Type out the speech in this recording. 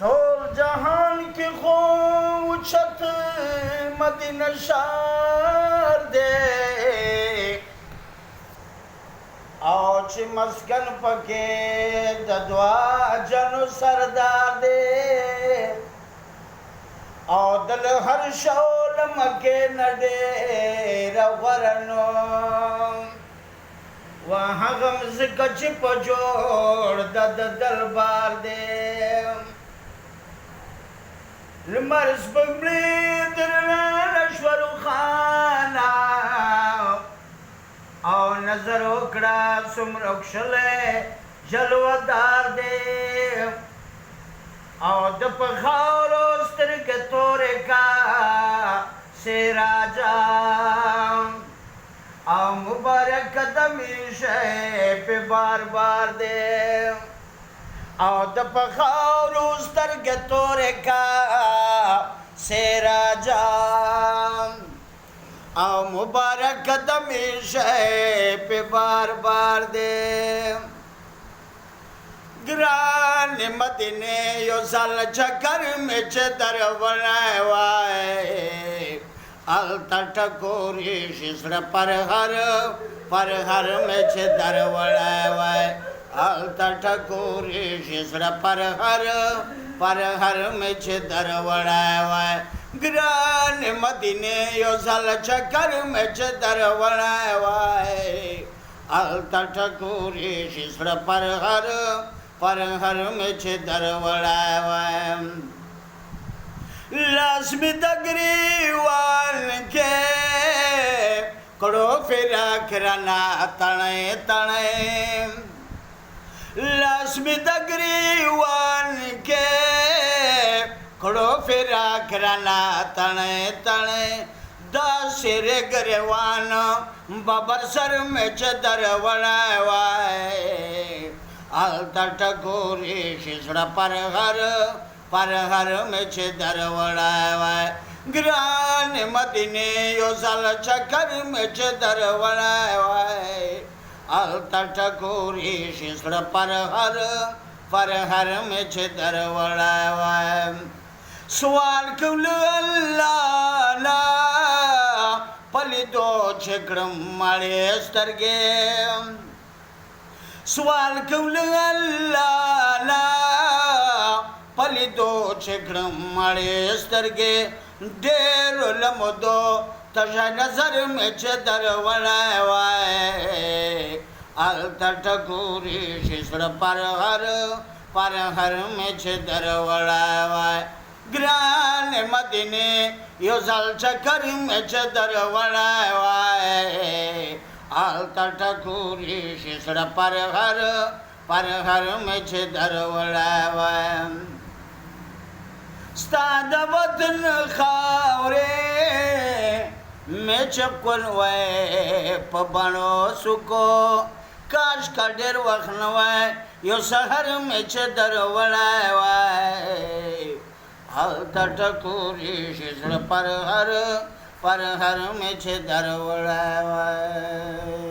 ټول جهان کې خو اوچت مدینه ښار دی او چې مسکن پکې د دعا جنو سردار دی او دل هر شول مکې نه ډېره غوره نو وهغه مځکه چې په جوړ د دربار دی لمر سپوږمۍ درنه شوه روښانه او نظر وکړه څومره ښکلی جلوهدار دی او د په خاورو سترګې تورې کا سراجا او مبارک قدم یې په بار بار دی او د په خاورو سترګې تورې کا سراجا او مبارک قدم یې په بار بار دی ګران مدینه یو ځل چکر مې چې در وړی وای هلته ټکورې شي زړه پر هر مې چې در وړی وای هلته ټکورې شي زړه پر هر مې چې در وړی وای ګران مدینه یو ځل چکر مې چې در وړی وای هلته ټکورې شي زړه پر هر مې چې در وړی وایم لاس مې د ګریوان کې کړو فراق رانه تڼۍ لاس مې د ګریوان کې کړو فراق رانه تڼۍ داسې ګریوان ببر سر مې چې در وړی وای هلته ټکورې شي زړه پر هر مې چې در وړی وای ګران مدینې یو ځل چکر مې چې در وړی وای هلته ټکورې شي زړه پر هر مې چې در وړی وای سوال کوم له الله نه په لیدو چې کړم مړې سترګې سوال کوم له الله نه په لیدو چې کړم مړې سترګې ډېرو له مودو تشه نظر مې چې در وړی وای هلته ټکورې شي زړه پر هر مې چې در وړی وای ګران مدینې یو ځل چکر مې چې در وړی وای هلته ټکورې شي زړه پر هر مې چې در وړی وایم ستا د وطن خاورې مې چپکل وای په بڼو سکو کاشکه ډېر وخت نه وای یو سحر مې چې در وړی وای هلته ټکورې شي زړه پر هر مې چې در وړی وای